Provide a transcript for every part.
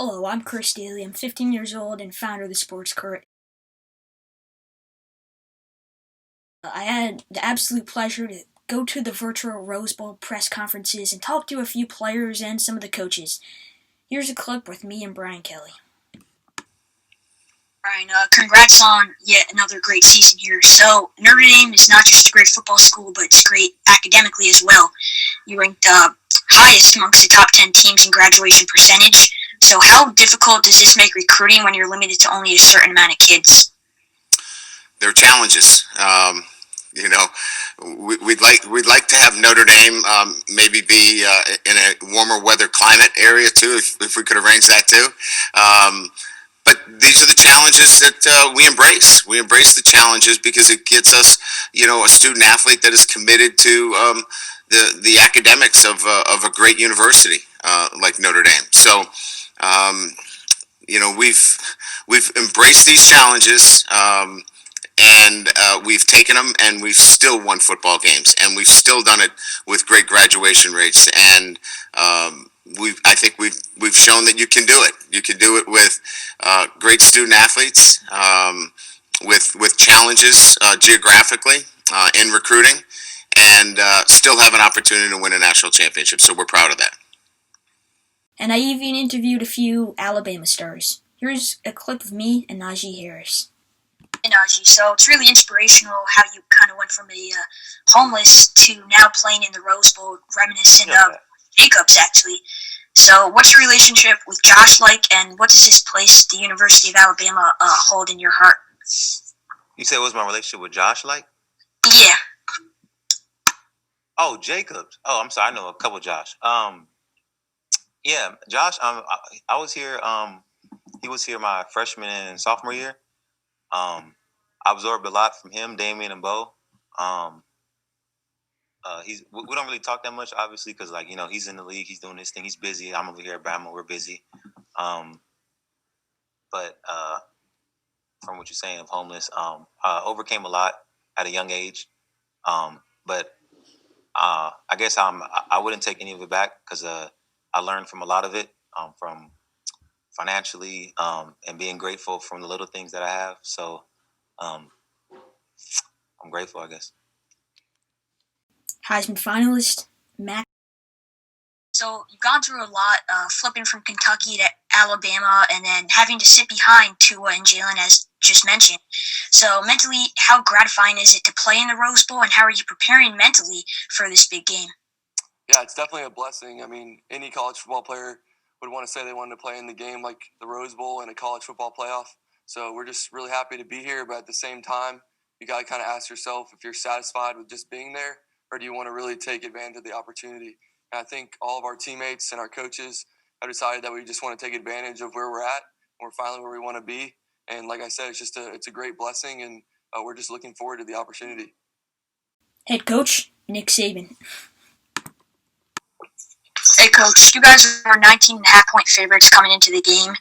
Hello, I'm Chris Dailey. I'm 15 years old and founder of the Sports Court. I had the absolute pleasure to go to the virtual Rose Bowl press conferences and talk to a few players and some of the coaches. Here's a clip with me and Brian Kelly. Brian, congrats on yet another great season here. So, Notre Dame is not just a great football school, but it's great academically as well. You ranked highest amongst the top 10 teams in graduation percentage. So how difficult does this make recruiting when you're limited to only a certain amount of kids? There are challenges. We'd like to have Notre Dame maybe be in a warmer weather climate area too, if we could arrange that too. But these are the challenges that we embrace. We embrace the challenges because it gets us, a student athlete that is committed to the academics of a great university like Notre Dame. So, we've embraced these challenges. And we've taken them, and we've still won football games, and we've still done it with great graduation rates. And I think we've shown that you can do it. You can do it with great student athletes, with challenges geographically in recruiting, and still have an opportunity to win a national championship. So we're proud of that. And I even interviewed a few Alabama stars. Here's a clip of me and Najee Harris. Najee, so it's really inspirational how you kind of went from a homeless to now playing in the Rose Bowl, reminiscent of Jacobs, actually. So what's your relationship with Josh like, and what does this place, the University of Alabama, hold in your heart? You said, what's my relationship with Josh like? Yeah. Oh, Jacobs. Oh, I'm sorry. I know a couple Josh. Yeah, Josh, I was here. He was here my freshman and sophomore year. I absorbed a lot from him, Damien, and Bo. We don't really talk that much, obviously, because he's in the league, he's doing this thing, he's busy. I'm over here at Bama, we're busy. But from what you're saying of homeless, overcame a lot at a young age. But I guess I wouldn't take any of it back because I learned from a lot of it, from financially, and being grateful from the little things that I have. So I'm grateful, I guess. Heisman finalist, Mac. So you've gone through a lot, flipping from Kentucky to Alabama and then having to sit behind Tua and Jalen, as just mentioned. So mentally, how gratifying is it to play in the Rose Bowl, and how are you preparing mentally for this big game? Yeah, it's definitely a blessing. I mean, any college football player would want to say they wanted to play in the game like the Rose Bowl and a college football playoff. So we're just really happy to be here, but at the same time, you got to kind of ask yourself if you're satisfied with just being there, or do you want to really take advantage of the opportunity? And I think all of our teammates and our coaches have decided that we just want to take advantage of where we're at. We're finally where we want to be. And like I said, it's a great blessing, and we're just looking forward to the opportunity. Head coach, Nick Saban. Hey, Coach, you guys were 19.5-point favorites coming into the game.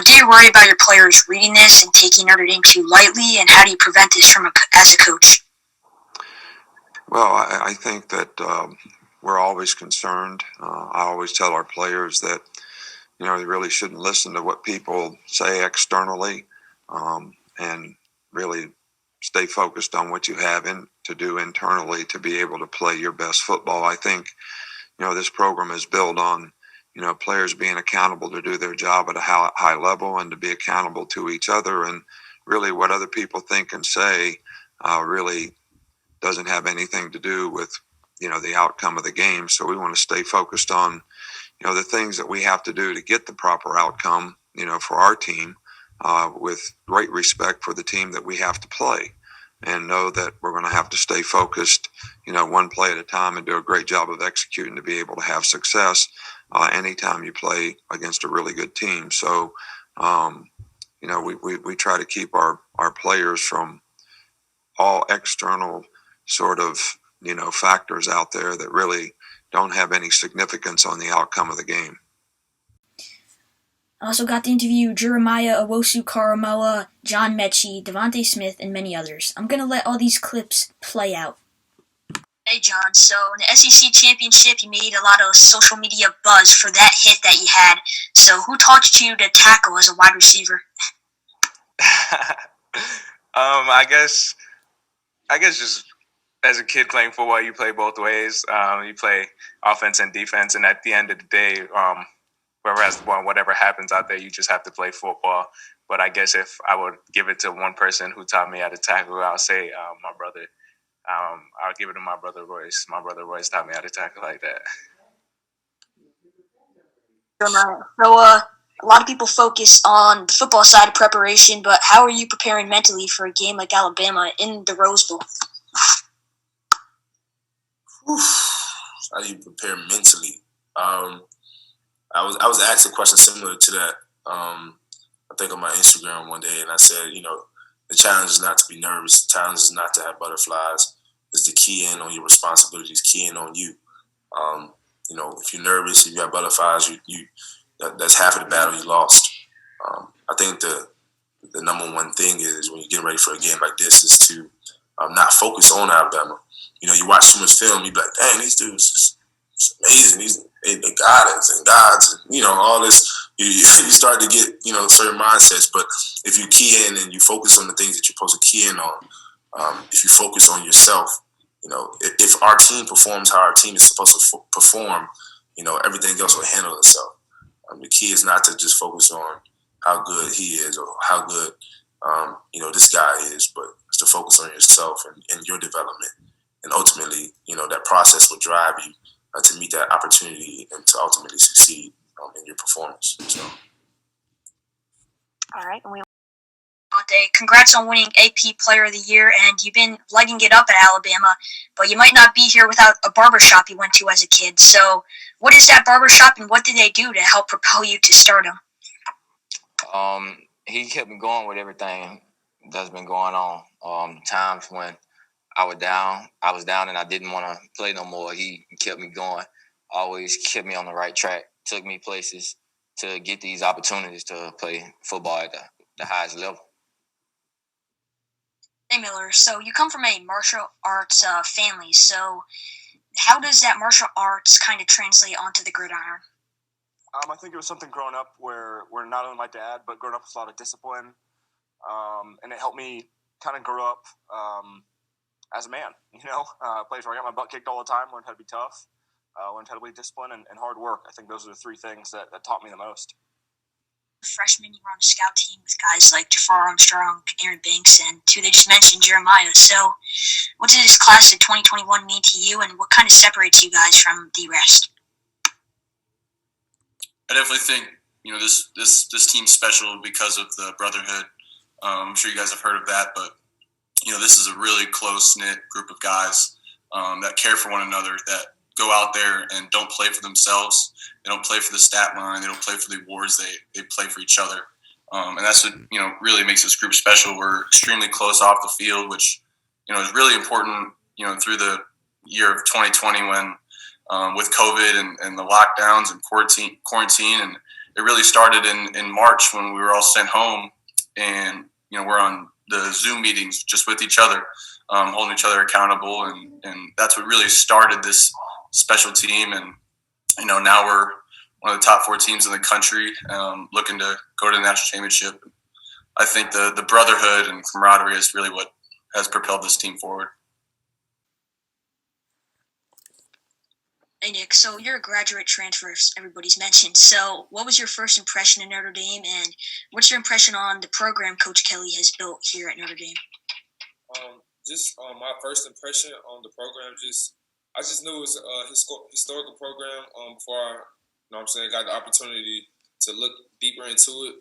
Do you worry about your players reading this and taking Notre Dame too lightly, and how do you prevent this as a coach? Well, I think that we're always concerned. I always tell our players that, they really shouldn't listen to what people say externally, and really stay focused on what you have to do internally to be able to play your best football. I think, this program is built on, players being accountable to do their job at a high level and to be accountable to each other. And really what other people think and say really doesn't have anything to do with, the outcome of the game. So we want to stay focused on, the things that we have to do to get the proper outcome, for our team, with great respect for the team that we have to play, and know that we're going to have to stay focused, one play at a time, and do a great job of executing to be able to have success anytime you play against a really good team. So, we try to keep our players from all external sort of, factors out there that really don't have any significance on the outcome of the game. I also got to interview Jeremiah Owusu-Koromoah, John Metchie, DeVonta Smith, and many others. I'm going to let all these clips play out. Hey, John. So in the SEC championship, you made a lot of social media buzz for that hit that you had. So who taught you to tackle as a wide receiver? I guess just as a kid playing football, you play both ways. You play offense and defense, and at the end of the day, whoever has the ball, whatever happens out there, you just have to play football. But I guess if I would give it to one person who taught me how to tackle, I'll say my brother. I'll give it to my brother Royce. My brother Royce taught me how to tackle like that. So, a lot of people focus on the football side of preparation, but how are you preparing mentally for a game like Alabama in the Rose Bowl? How do you prepare mentally? I was asked a question similar to that. I think on my Instagram one day, and I said, the challenge is not to be nervous. The challenge is not to have butterflies. It's to key in on your responsibilities, key in on you. If you're nervous, if you have butterflies, that's half of the battle you lost. I think the number one thing is when you're getting ready for a game like this is to not focus on Alabama. You watch too much film, you be like, dang, these dudes is amazing. They got it and gods, and all this. You start to get certain mindsets. But if you key in and you focus on the things that you're supposed to key in on, if you focus on yourself, if our team performs how our team is supposed to perform, everything else will handle itself. The key is not to just focus on how good he is or how good this guy is, but it's to focus on yourself and your development. And ultimately, that process will drive you to meet that opportunity and to ultimately succeed in your performance. So. All right. Congrats on winning AP Player of the Year, and you've been lighting it up at Alabama, but you might not be here without a barbershop you went to as a kid. So what is that barbershop, and what did they do to help propel you to stardom? He kept me going with everything that's been going on. Times when I was down and I didn't want to play no more. He kept me going, always kept me on the right track, took me places to get these opportunities to play football at the highest level. Hey, Miller, so you come from a martial arts family, so how does that martial arts kind of translate onto the gridiron? I think it was something growing up where not only my dad, but growing up with a lot of discipline, and it helped me kind of grow up as a man, a place where I got my butt kicked all the time, learned how to be tough, learned how to be disciplined and hard work. I think those are the three things that taught me the most. Freshman, you were on a scout team with guys like Jafar Armstrong, Aaron Banks, and two they just mentioned, Jeremiah. So what does this class of 2021 mean to you, and what kind of separates you guys from the rest? I definitely think, this team's special because of the brotherhood. I'm sure you guys have heard of that, but, this is a really close-knit group of guys that care for one another, that go out there and don't play for themselves. They don't play for the stat line. They don't play for the awards. They play for each other. And that's what, really makes this group special. We're extremely close off the field, which, is really important, through the year of 2020 when with COVID and the lockdowns and quarantine. And it really started in March when we were all sent home and, we're on the Zoom meetings just with each other, holding each other accountable. And that's what really started this special team. And, now we're one of the top 4 teams in the country, looking to go to the national championship. I think the brotherhood and camaraderie is really what has propelled this team forward. Hey, Nick, so you're a graduate transfer, everybody's mentioned. So what was your first impression of Notre Dame, and what's your impression on the program Coach Kelly has built here at Notre Dame? My first impression on the program, I just knew it was a historical program before I got the opportunity to look deeper into it.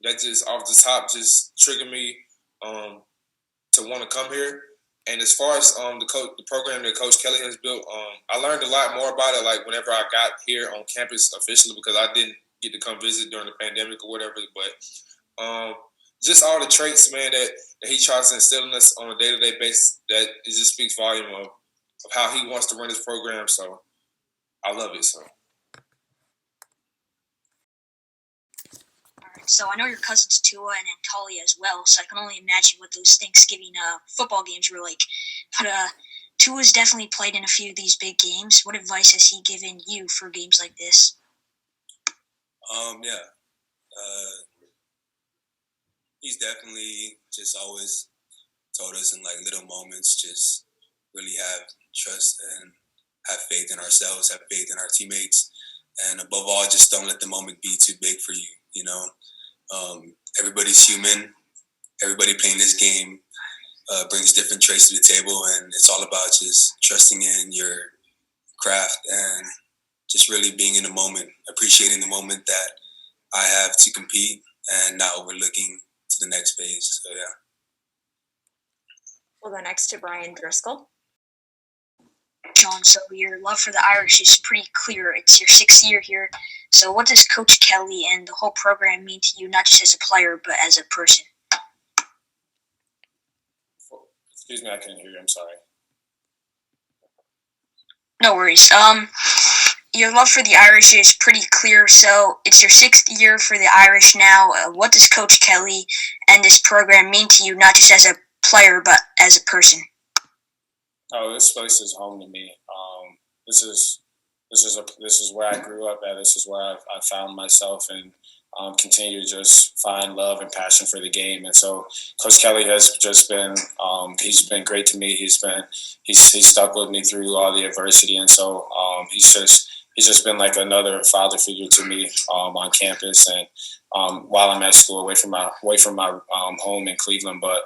That just off the top just triggered me to want to come here. And as far as the program that Coach Kelly has built, I learned a lot more about it. Like whenever I got here on campus officially, because I didn't get to come visit during the pandemic or whatever. But just all the traits, man, that he tries to instill in us on a day-to-day basis, that it just speaks volume of how he wants to run his program. So I love it. So. So I know your cousins Tua and Talia as well, so I can only imagine what those Thanksgiving football games were like. But Tua's definitely played in a few of these big games. What advice has he given you for games like this? Yeah. He's definitely just always told us in like little moments, just really have trust and have faith in ourselves, have faith in our teammates, and above all, just don't let the moment be too big for you. You know, everybody's human. Everybody playing this game brings different traits to the table, and it's all about just trusting in your craft and just really being in the moment, appreciating the moment that I have to compete and not overlooking to the next phase. So, yeah. We'll go next to Brian Driscoll. Shaun, so your love for the Irish is pretty clear. It's your 6th year here. So what does Coach Kelly and the whole program mean to you, not just as a player, but as a person? Excuse me, I couldn't hear you. I'm sorry. No worries. Your love for the Irish is pretty clear. So it's your 6th year for the Irish now. What does Coach Kelly and this program mean to you, not just as a player, but as a person? Oh, this place is home to me. This is where I grew up at. This is where I found myself and continue to just find love and passion for the game. And so Coach Kelly has just been he's been great to me. He's stuck with me through all the adversity, and so he's just been like another father figure to me on campus and while I'm at school, away from my home in Cleveland. But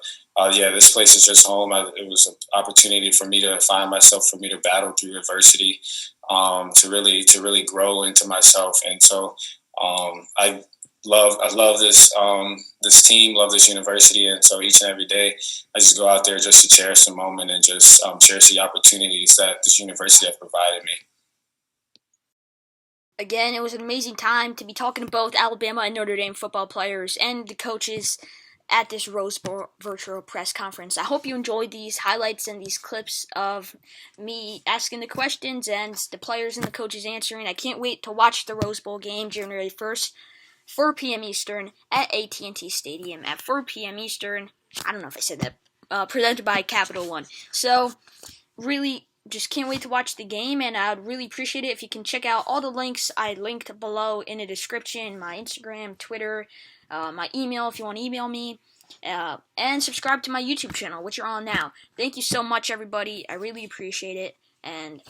yeah, this place is just home. It was an opportunity for me to find myself, for me to battle through adversity, to really grow into myself. And so I love this team, love this university, and so each and every day I just go out there just to cherish the moment and just cherish the opportunities that this university has provided me. Again, it was an amazing time to be talking to both Alabama and Notre Dame football players and the coaches at this Rose Bowl virtual press conference. I hope you enjoyed these highlights and these clips of me asking the questions and the players and the coaches answering. I can't wait to watch the Rose Bowl game January 1st, 4 p.m. Eastern at AT&T Stadium at 4 p.m. Eastern. I don't know if I said that. Presented by Capital One. So, really, just can't wait to watch the game, and I'd really appreciate it if you can check out all the links I linked below in the description, my Instagram, Twitter, my email if you want to email me, and subscribe to my YouTube channel, which you're on now. Thank you so much, everybody. I really appreciate it, and